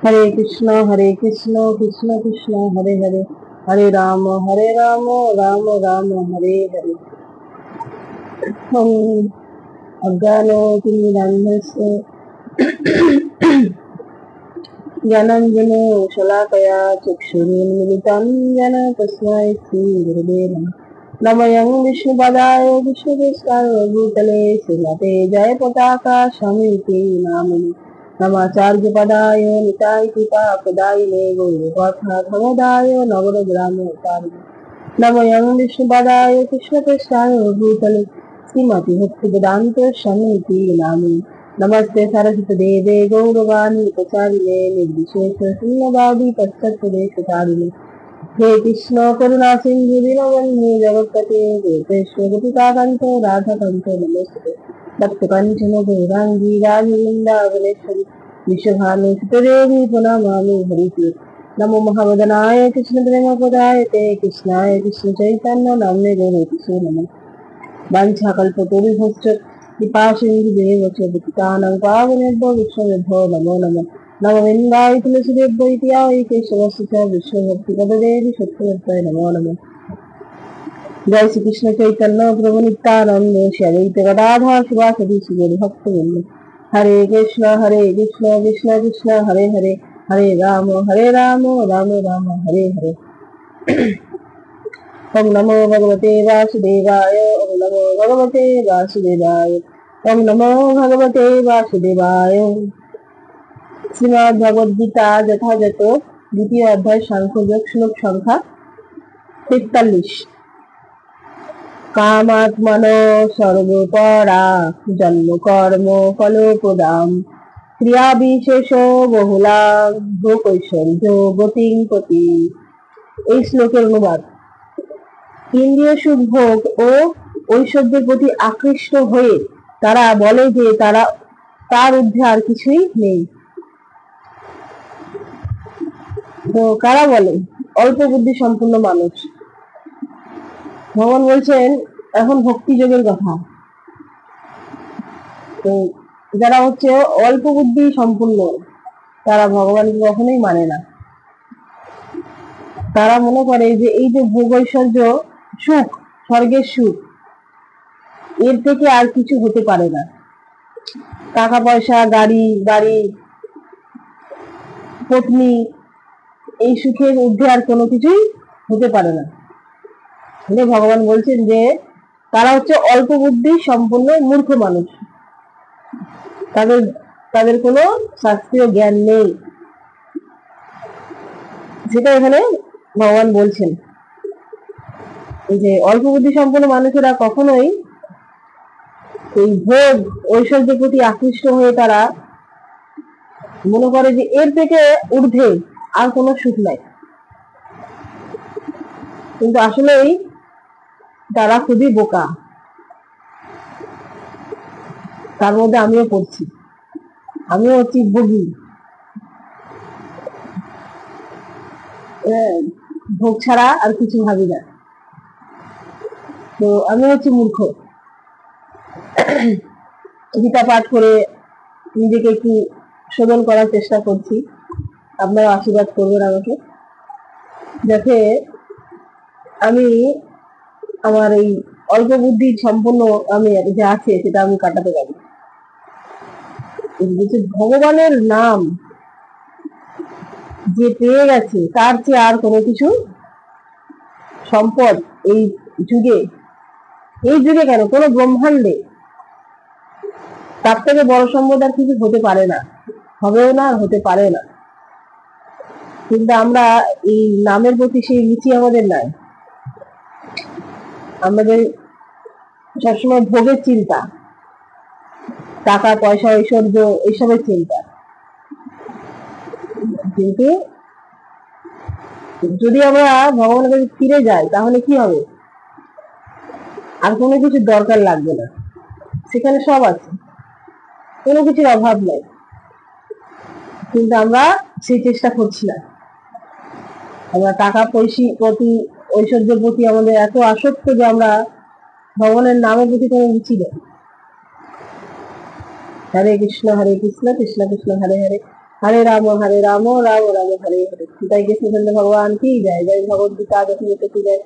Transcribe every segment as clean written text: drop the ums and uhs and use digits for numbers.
हरे कृष्ण कृष्ण कृष्ण हरे हरे, हरे राम राम राम हरे हरे। अज्ञानतिमिरान्धस्य ज्ञानाञ्जनो शलाकया चक्षुरुन्मिलितं येन तस्मै श्रीगुरवे नमः। नमयं विष्णुपदाय विष्णुकृष्णाय भूतले श्रीमते जयपताका शमिति नामिनि। नमाचार्यपदाय निताय कृपापदायिने गौरवार्थाभवदाय नवरग्रामोत्तारिणे। नमयं विष्णुपदाय कृष्णकृष्णाय भूतले श्रीमती भक्तिवेदान्त स्वामी नामिनि। नमस्ते सरस्वती देवे गौरवाणी प्रचारिणे निर्विशेष शून्यवादी पश्चात्प्रदेशकारिणे। हे कृष्ण करुणा सिंधु दीनबन्धु जगत्पते गोपेश्वर गोपिकान्त राधाकान्त नमस्ते। भक्तकंचन गौरांगी राजवृंदावनेश्वरी विश्वभानुसुतदेवी प्रणमामि हरिप्रिये। नमो महावदनाय कृष्ण प्रेमपदाय ते कृष्णाय कृष्ण चैतन्य नाम्ने गौरतीसे नमः। वाञ्छाकल्पतरुभ्यश्च कृपासिन्धुभ्येव च पतितानां पावनेभ्यो विष्णुभ्यो नमो नमः। नमोऽन्वाय तुलसीदेव इत्याय केशवस्य च विष्णुभक्तिपददेवी सत्यवत्ताय नमो नमः। जय श्री कृष्ण चैतन्य प्रभु नित्यानंद श्री अद्वैत गदाधर शिवासादि श्री भक्तवृंद। हरे कृष्ण कृष्ण कृष्ण हरे हरे, हरे राम राम राम हरे हरे। ओम नमो भगवते वासुदेवाय, ओम नमो भगवते वासुदेवाय, ओम नमो भगवते वासुदेवाय। श्रीमद् भगवद गीता যথাযথ দ্বিতীয় অধ্যায় সাংখ্যযোগ শ্লোক সংখ্যা 43। কামাত্মনো সর্বপরা জন্ম কর্ম ফলপ্রদাম ক্রিয়া বিশেষ বহুলাং ভোগৈশ্বর্য গতিং প্রতি। এই শ্লোকের অনুবাদ: ইন্দ্রিয় সুখ ভোগ ও ঐশ্বর্যের প্রতি আকৃষ্ট হয়ে তারা বলে যে তার ঊর্ধ্বে আর কিছুই নেই। তো কারা বলে? অল্প বুদ্ধি সম্পন্ন মানুষ। ভগবান বলছেন এখন ভক্তি যোগের কথা। তো যারা হচ্ছে অল্প বুদ্ধি সম্পন্ন তারা ভগবানকে কখনোই মানে না। তারা মনে করে যে এই যে ভোগ ঐশ্বর্য সুখ, স্বর্গের সুখ, এর থেকে আর কিছু হতে পারে না। টাকা পয়সা, গাড়ি বাড়ি, পত্নী, এই সুখের ঊর্ধ্বে আর কোনো কিছুই হতে পারে না। ভগবান বলছেন যে তারা হচ্ছে অল্প বুদ্ধি সম্পন্ন মূর্খ মানুষ, তাদের কোনো শাস্ত্রীয় জ্ঞান নেই, সেটা এখানে ভগবান বলছেন যে অল্প বুদ্ধি সম্পন্ন মানুষেরা কখনোই এই ভোগ ঐশ্বর্যের প্রতি আকৃষ্ট হয়ে তারা মনে করে যে এর থেকে ঊর্ধ্বে আর কোনো সুখ নাই। কিন্তু আসলেই তারা খুবই বোকা। তার মধ্যে আমিও পড়ছি, আমিও হচ্ছি ভোগী। ভোগ ছাড়া আর কিছু ভাবি না। তো আমি হচ্ছি মূর্খ। গীতা পাঠ করে নিজেকে একটু শোধন করার চেষ্টা করছি। আপনারা আশীর্বাদ করবেন আমাকে, যাতে আমি আমার এই অল্প বুদ্ধি সম্পন্ন আমি যা আছে সেটা আমি কাটাতে পারি। ভগবানের নাম যে পেয়ে গেছে তার চেয়ে আর কোনো কিছু সম্পদ এই যুগে কেন, কোনো ব্রহ্মাণ্ডে তার থেকে বড় সম্পদ আর কিছু হতে পারে না, হবেও না, হতে পারে না। কিন্তু আমরা এই নামের প্রতি সেই রুচি আমাদের নাই। আমাদের সবসময় ভোগের চিন্তা, টাকা পয়সা ঐশ্বর্য এইসবের চিন্তা। কিন্তু যদি আমরা ভগবানের কাছে ফিরে যাই তাহলে কি হবে? আর কোনো কিছু দরকার লাগবে না, সেখানে সব আছে, কোনো কিছুর অভাব নাই। কিন্তু আমরা সেই চেষ্টা করছি না। আমরা টাকা পয়সা প্রতি, ঐশ্বর্যের প্রতি আমাদের এত আসক্ত যে আমরা ভগবানের নামের প্রতি কোনো রুচি নেই। হরে কৃষ্ণ কৃষ্ণ কৃষ্ণ হরে হরে, हरे राम राम राम हरे हरे। जय कृष्ण चंद्र भगवान की जय। जय भगवद गीता दशमी की जय।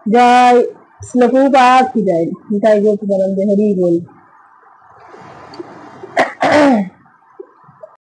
जय श्रील प्रभुपाद की जय। जय गोपी हरि बोल।